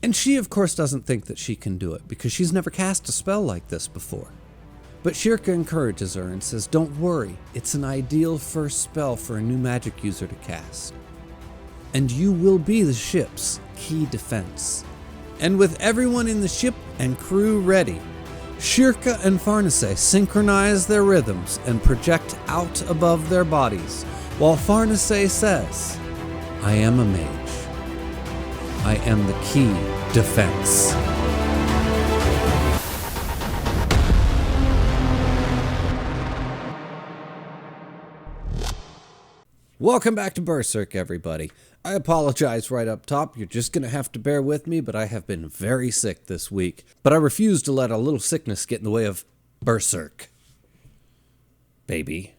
And she, of course, doesn't think that she can do it because she's never cast a spell like this before. But Shierke encourages her and says, don't worry, it's an ideal first spell for a new magic user to cast. And you will be the ship's key defense. And with everyone in the ship and crew ready, Shierke and Farnace synchronize their rhythms and project out above their bodies, while Farnace says, I am a mage. I am the key defense. Welcome back to Berserk, everybody. I apologize right up top. You're just going to have to bear with me, but I have been very sick this week. But I refuse to let a little sickness get in the way of Berserk. Baby.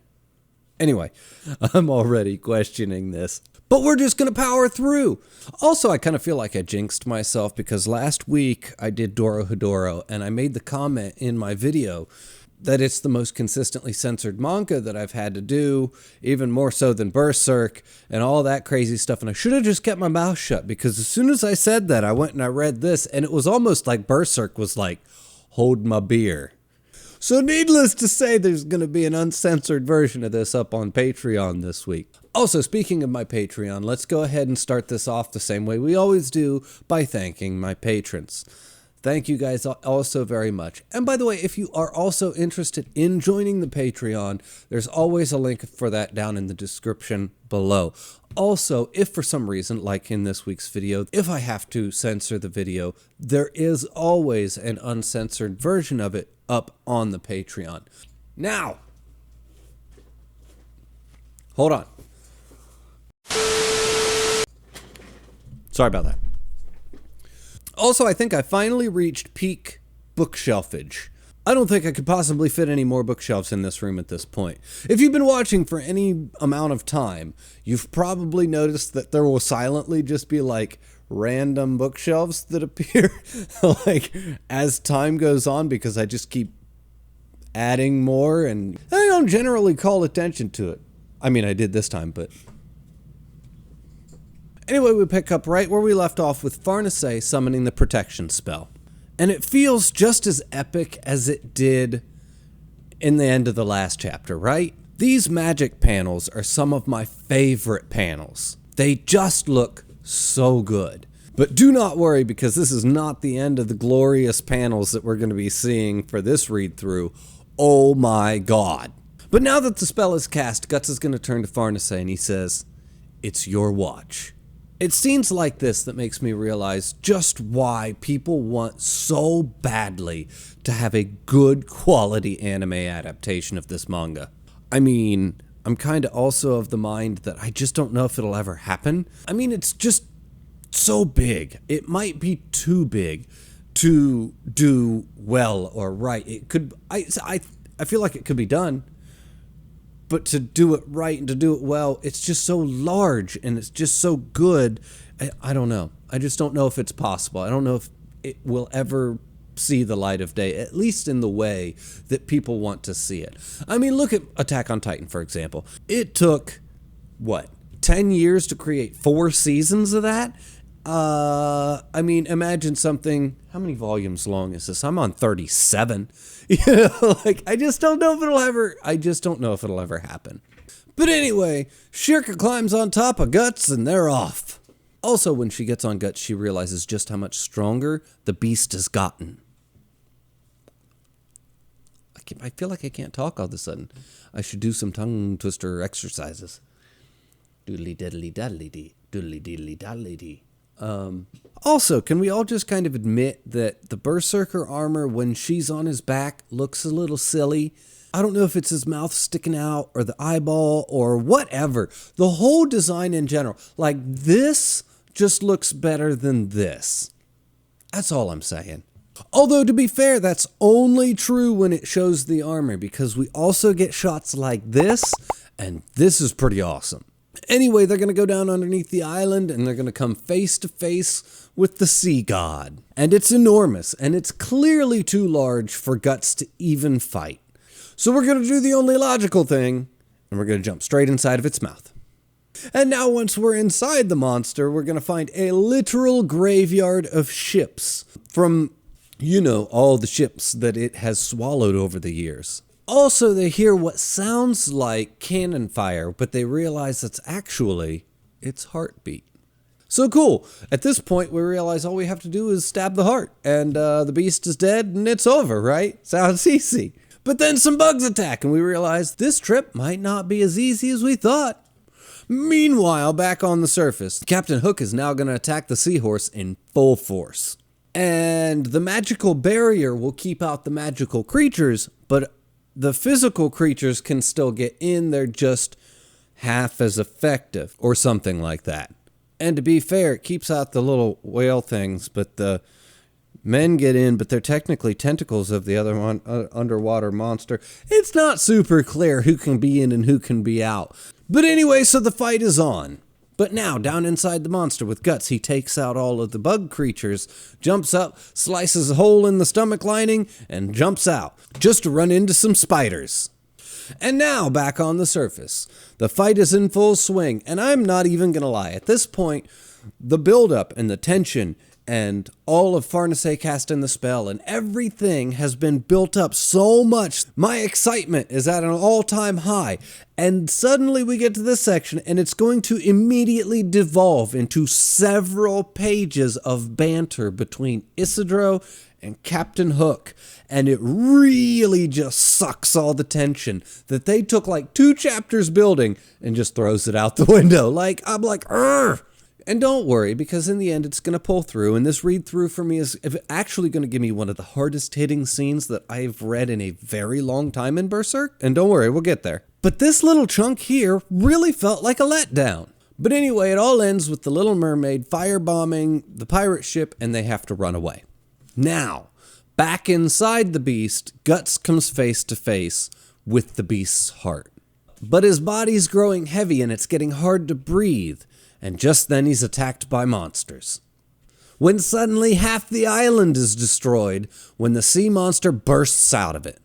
Anyway, I'm already questioning this. But we're just going to power through. Also, I kind of feel like I jinxed myself because last week I did Dorohedoro, and I made the comment in my video that it's the most consistently censored manga that I've had to do, even more so than Berserk and all that crazy stuff. And I should have just kept my mouth shut because as soon as I said that, I went and I read this and it was almost like Berserk was like, hold my beer. So needless to say, there's going to be an uncensored version of this up on Patreon this week. Also, speaking of my Patreon, let's go ahead and start this off the same way we always do by thanking my patrons. Thank you guys also very much. And by the way, if you are also interested in joining the Patreon, there's always a link for that down in the description below. Also, if for some reason, like in this week's video, if I have to censor the video, there is always an uncensored version of it up on the Patreon. Now, hold on. Sorry about that. Also, I think I finally reached peak bookshelfage. I don't think I could possibly fit any more bookshelves in this room at this point. If you've been watching for any amount of time, you've probably noticed that there will silently just be like random bookshelves that appear like as time goes on because I just keep adding more and I don't generally call attention to it. I mean, I did this time, but... Anyway, we pick up right where we left off with Farnace summoning the protection spell. And it feels just as epic as it did in the end of the last chapter, right? These magic panels are some of my favorite panels. They just look so good. But do not worry because this is not the end of the glorious panels that we're going to be seeing for this read-through. Oh my god. But now that the spell is cast, Guts is going to turn to Farnace and he says, "It's your watch." It's scenes like this that makes me realize just why people want so badly to have a good quality anime adaptation of this manga. I mean, I'm kind of also of the mind that I just don't know if it'll ever happen. I mean, it's just so big. It might be too big to do well or right. It could, I feel like it could be done. But to do it right and to do it well, it's just so large and it's just so good. I don't know. I just don't know if it's possible. I don't know if it will ever see the light of day, at least in the way that people want to see it. I mean, look at Attack on Titan, for example. It took, 10 years to create 4 seasons of that? I mean, imagine something, how many volumes long is this? I'm on 37. You know, like, I just don't know if it'll ever happen. But anyway, Shierke climbs on top of Guts and they're off. Also, when she gets on Guts, she realizes just how much stronger the beast has gotten. I feel like I can't talk all of a sudden. I should do some tongue twister exercises. Doodly diddly daddly dee, doodly diddly daddly dee. Also, can we all just kind of admit that the Berserker armor, when she's on his back, looks a little silly? I don't know if it's his mouth sticking out or the eyeball or whatever. The whole design in general, like this just looks better than this. That's all I'm saying. Although, to be fair, that's only true when it shows the armor because we also get shots like this, and this is pretty awesome. Anyway, they're going to go down underneath the island and they're going to come face to face with the sea god. And it's enormous and it's clearly too large for Guts to even fight. So we're going to do the only logical thing and we're going to jump straight inside of its mouth. And now once we're inside the monster, we're going to find a literal graveyard of ships from, all the ships that it has swallowed over the years. Also, they hear what sounds like cannon fire, but they realize that's actually its heartbeat. So cool. At this point, we realize all we have to do is stab the heart, and the beast is dead, and it's over, right? Sounds easy. But then some bugs attack, and we realize this trip might not be as easy as we thought. Meanwhile, back on the surface, Captain Hook is now going to attack the seahorse in full force. And the magical barrier will keep out the magical creatures, but the physical creatures can still get in. They're just half as effective, or something like that. And to be fair, it keeps out the little whale things, but the men get in, but they're technically tentacles of the other underwater monster. It's not super clear who can be in and who can be out. But anyway, so the fight is on. But now, down inside the monster with guts, he takes out all of the bug creatures, jumps up, slices a hole in the stomach lining, and jumps out, just to run into some spiders. And now, back on the surface, the fight is in full swing, and I'm not even gonna lie, at this point, the buildup and the tension and all of Farnace casting the spell and everything has been built up so much. My excitement is at an all-time high. And suddenly we get to this section and it's going to immediately devolve into several pages of banter between Isidro and Captain Hook. And it really just sucks all the tension that they took like 2 chapters building and just throws it out the window. I'm like, Urgh! And don't worry, because in the end it's going to pull through, and this read-through for me is actually going to give me one of the hardest hitting scenes that I've read in a very long time in Berserk. And don't worry, we'll get there. But this little chunk here really felt like a letdown. But anyway, it all ends with the Little Mermaid firebombing the pirate ship, and they have to run away. Now, back inside the beast, Guts comes face to face with the beast's heart. But his body's growing heavy, and it's getting hard to breathe. And just then he's attacked by monsters. When suddenly half the island is destroyed when the sea monster bursts out of it.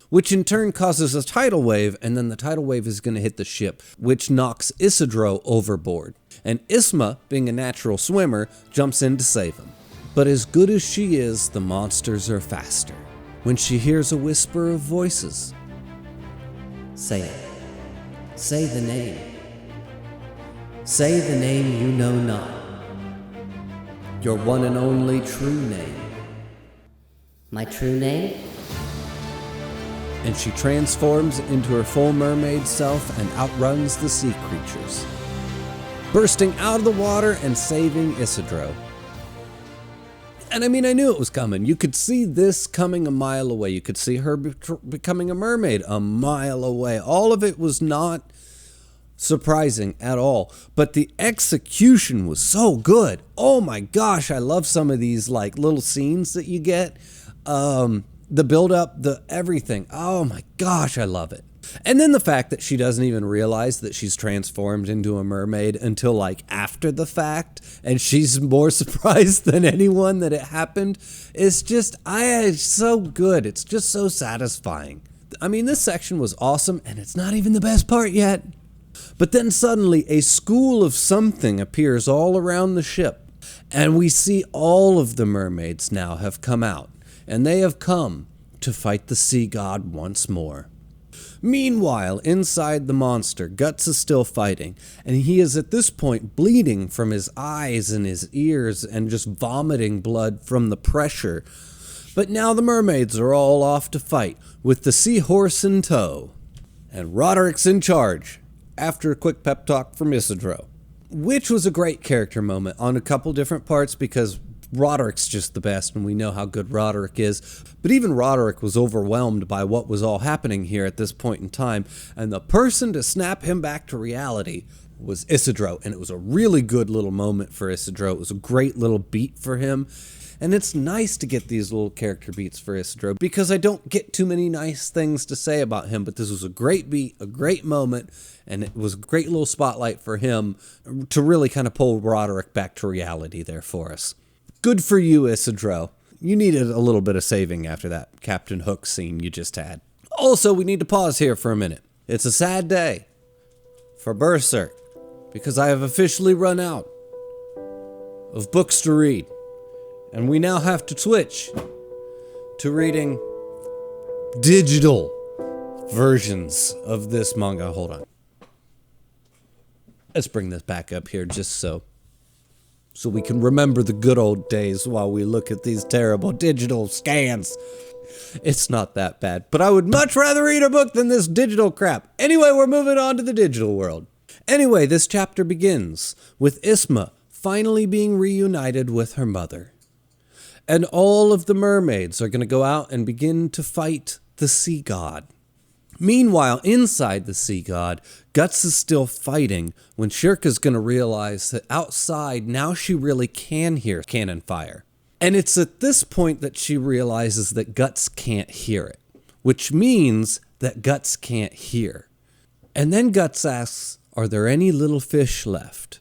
Which in turn causes a tidal wave, and then the tidal wave is going to hit the ship, which knocks Isidro overboard. And Isma, being a natural swimmer, jumps in to save him. But as good as she is, the monsters are faster. When she hears a whisper of voices. Say it. Say the name. Say the name you know not, your one and only true name. My true name? And she transforms into her full mermaid self and outruns the sea creatures, bursting out of the water and saving Isidro. And I mean, I knew it was coming. You could see this coming a mile away. You could see her becoming a mermaid a mile away. All of it was not surprising at all, but the execution was so good. Oh my gosh, I love some of these little scenes that you get. The build up, the everything. Oh my gosh, I love it. And then the fact that she doesn't even realize that she's transformed into a mermaid until after the fact, and she's more surprised than anyone that it happened. It's just, it's so good. It's just so satisfying. I mean, this section was awesome, and it's not even the best part yet. But then suddenly a school of something appears all around the ship, and we see all of the mermaids now have come out, and they have come to fight the sea god once more. Meanwhile, inside the monster, Guts is still fighting, and he is at this point bleeding from his eyes and his ears and just vomiting blood from the pressure. But now the mermaids are all off to fight, with the seahorse in tow, and Roderick's in charge. After a quick pep talk from Isidro, which was a great character moment on a couple different parts because Roderick's just the best and we know how good Roderick is. But even Roderick was overwhelmed by what was all happening here at this point in time, and the person to snap him back to reality was Isidro, and it was a really good little moment for Isidro. It was a great little beat for him. And it's nice to get these little character beats for Isidro because I don't get too many nice things to say about him, but this was a great beat, a great moment, and it was a great little spotlight for him to really kind of pull Roderick back to reality there for us. Good for you, Isidro. You needed a little bit of saving after that Captain Hook scene you just had. Also, we need to pause here for a minute. It's a sad day for Berserk. because I have officially run out of books to read. And we now have to switch to reading digital versions of this manga. Hold on. Let's bring this back up here just so we can remember the good old days while we look at these terrible digital scans. It's not that bad, but I would much rather read a book than this digital crap. Anyway, we're moving on to the digital world. Anyway, this chapter begins with Isma finally being reunited with her mother. And all of the mermaids are going to go out and begin to fight the sea god. Meanwhile, inside the sea god, Guts is still fighting when Shierke's going to realize that outside, now she really can hear cannon fire. And it's at this point that she realizes that Guts can't hear it, which means that Guts can't hear. And then Guts asks, are there any little fish left?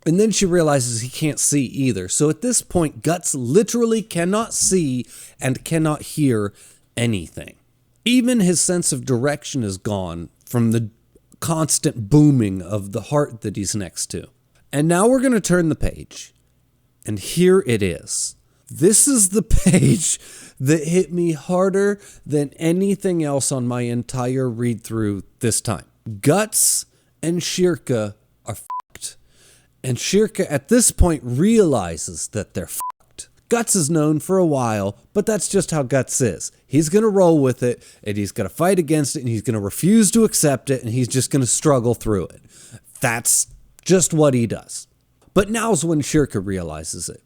And then she realizes he can't see either. So at this point, Guts literally cannot see and cannot hear anything. Even his sense of direction is gone from the constant booming of the heart that he's next to. And now we're going to turn the page. And here it is. This is the page that hit me harder than anything else on my entire read-through this time. Guts and Shierke are f***ed. And Shierke at this point realizes that they're f***ed. Guts is known for a while, but that's just how Guts is. He's going to roll with it, and he's going to fight against it, and he's going to refuse to accept it, and he's just going to struggle through it. That's just what he does. But now's when Shierke realizes it.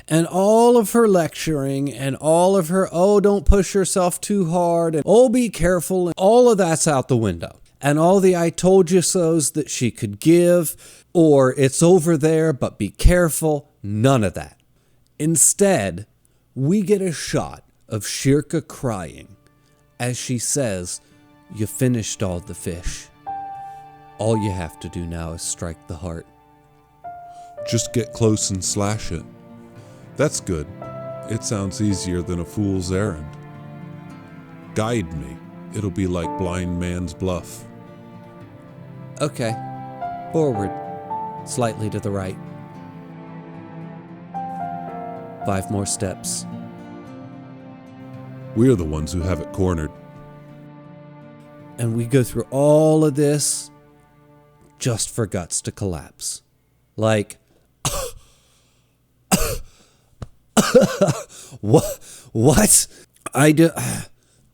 And all of her lecturing and all of her, oh, don't push yourself too hard, and oh, be careful, and all of that's out the window. And all the I told you so's that she could give, or it's over there, but be careful, none of that. Instead, we get a shot of Shierke crying as she says, you finished all the fish. All you have to do now is strike the heart. Just get close and slash it. That's good. It sounds easier than a fool's errand. Guide me. It'll be like blind man's bluff. Okay. Forward. Slightly to the right. 5 more steps. We're the ones who have it cornered. And we go through all of this just for Guts to collapse. Like, what? I do.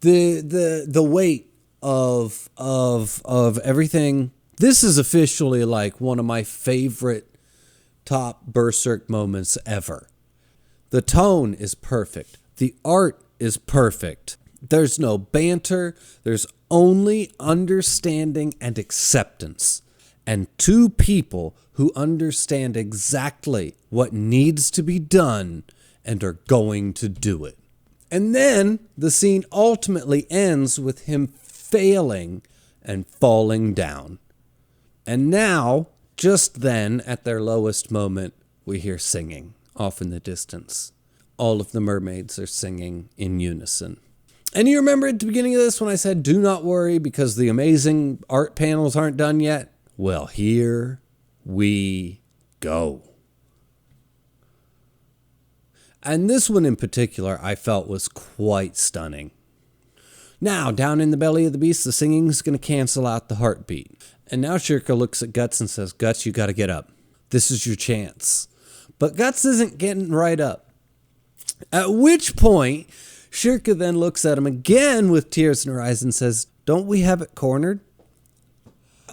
The weight of everything. This is officially like one of my favorite top Berserk moments ever. The tone is perfect. The art is perfect. There's no banter. There's only understanding and acceptance. And 2 people who understand exactly what needs to be done and are going to do it. And then the scene ultimately ends with him failing and falling down. And now, just then, at their lowest moment, we hear singing off in the distance. All of the mermaids are singing in unison. And you remember at the beginning of this when I said, do not worry because the amazing art panels aren't done yet? Well, here we go. And this one in particular I felt was quite stunning. Now, down in the belly of the beast, the singing's going to cancel out the heartbeat. And now Shierke looks at Guts and says, Guts, you got to get up. This is your chance. But Guts isn't getting right up. At which point, Shierke then looks at him again with tears in her eyes and says, don't we have it cornered?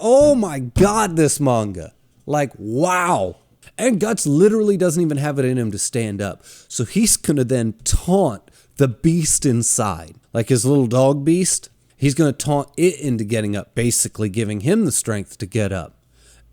Oh my God, this manga. Like, wow. And Guts literally doesn't even have it in him to stand up. So he's going to then taunt the beast inside. Like his little dog beast. He's going to taunt it into getting up, basically giving him the strength to get up.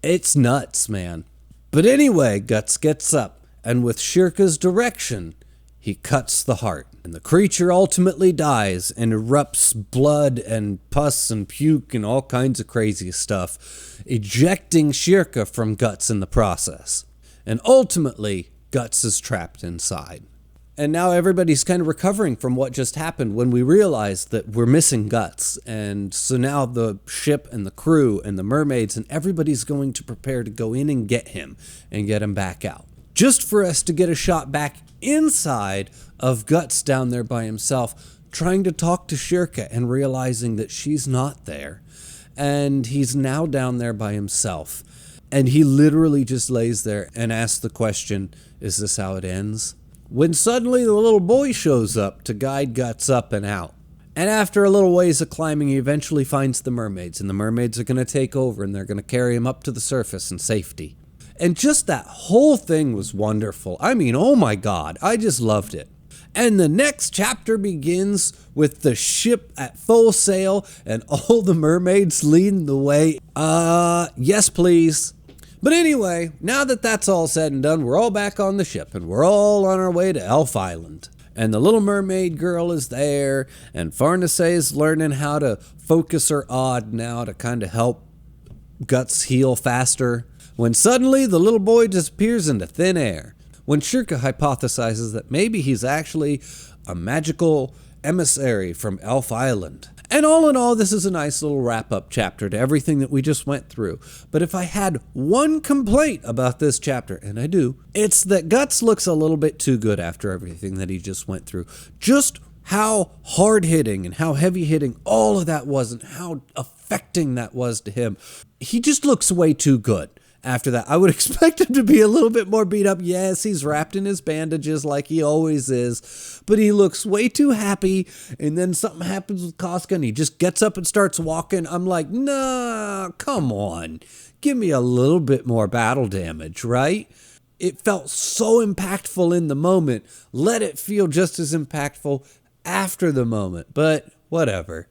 It's nuts, man. But anyway, Guts gets up, and with Shierke's direction, he cuts the heart. And the creature ultimately dies and erupts blood and pus and puke and all kinds of crazy stuff, ejecting Shierke from Guts in the process. And ultimately, Guts is trapped inside. And now everybody's kind of recovering from what just happened when we realized that we're missing Guts. And so now the ship and the crew and the mermaids and everybody's going to prepare to go in and get him back out. Just for us to get a shot back inside of Guts down there by himself, trying to talk to Shierke and realizing that she's not there. And he's now down there by himself. And he literally just lays there and asks the question, is this how it ends? When suddenly the little boy shows up to guide Guts up and out. And after a little ways of climbing, he eventually finds the mermaids. And the mermaids are going to take over and they're going to carry him up to the surface in safety. And just that whole thing was wonderful. I mean, oh my God, I just loved it. And the next chapter begins with the ship at full sail and all the mermaids leading the way. Yes, please. But anyway, now that that's all said and done, we're all back on the ship and we're all on our way to Elf Island. And the little mermaid girl is there and Farnace is learning how to focus her odd now to kind of help Guts heal faster. When suddenly the little boy disappears into thin air. When Shierke hypothesizes that maybe he's actually a magical emissary from Elf Island. And all in all, this is a nice little wrap-up chapter to everything that we just went through. But if I had one complaint about this chapter, and I do, it's that Guts looks a little bit too good after everything that he just went through. Just how hard-hitting and how heavy-hitting all of that was and how affecting that was to him. He just looks way too good. After that, I would expect him to be a little bit more beat up. Yes, he's wrapped in his bandages like he always is, but he looks way too happy, and then something happens with Casca, and he just gets up and starts walking. I'm like, nah, come on. Give me a little bit more battle damage, right? It felt so impactful in the moment. Let it feel just as impactful after the moment, but whatever.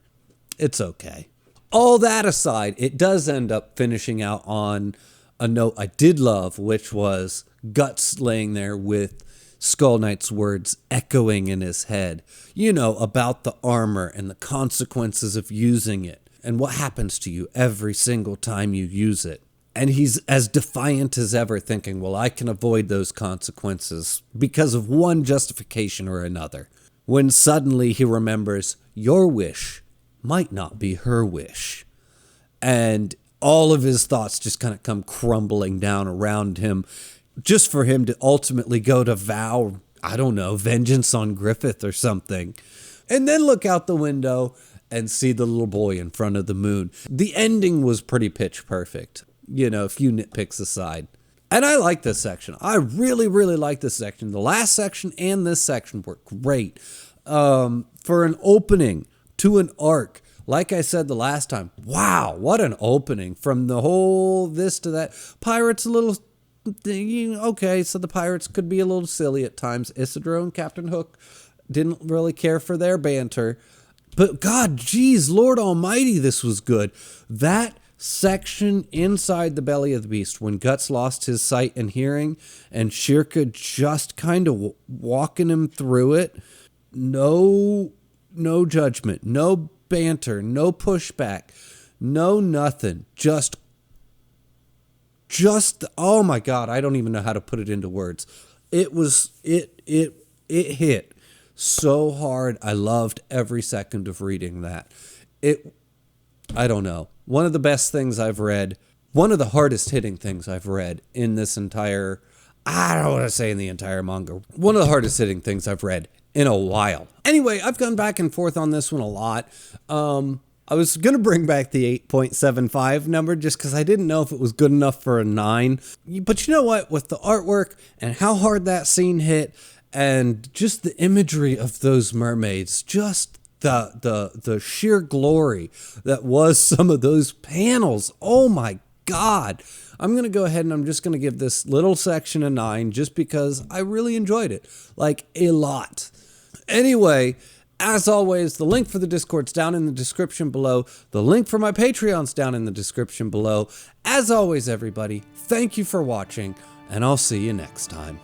It's okay. All that aside, it does end up finishing out on a note I did love, which was Guts laying there with Skull Knight's words echoing in his head, about the armor and the consequences of using it and what happens to you every single time you use it. And he's as defiant as ever, thinking, well, I can avoid those consequences because of one justification or another. When suddenly he remembers your wish might not be her wish. And all of his thoughts just kind of come crumbling down around him, just for him to ultimately go to vow, I don't know, vengeance on Griffith or something. And then look out the window and see the little boy in front of the moon. The ending was pretty pitch perfect, a few nitpicks aside. And I like this section. I really, really like this section. The last section and this section were great. For an opening to an arc, like I said the last time, wow, what an opening. From the whole this to that. Pirates a little, okay, so the pirates could be a little silly at times. Isidro and Captain Hook didn't really care for their banter. But God, geez, Lord Almighty, this was good. That section inside the belly of the beast, when Guts lost his sight and hearing, and Shierke just kind of walking him through it. No judgment, no banter, no pushback, no nothing. Just oh my God, I don't even know how to put it into words. It hit so hard. I loved every second of reading that. I don't know. One of the best things I've read, one of the hardest hitting things I've read in this entire, I don't want to say in the entire manga, one of the hardest hitting things I've read in a while. Anyway, I've gone back and forth on this one a lot. I was going to bring back the 8.75 number just because I didn't know if it was good enough for a 9. But you know what? With the artwork and how hard that scene hit and just the imagery of those mermaids, just the sheer glory that was some of those panels. Oh my God. I'm going to go ahead and I'm just going to give this little section a 9 just because I really enjoyed it. Like a lot. Anyway, as always, the link for the Discord's down in the description below. The link for my Patreon's down in the description below. As always, everybody, thank you for watching, and I'll see you next time.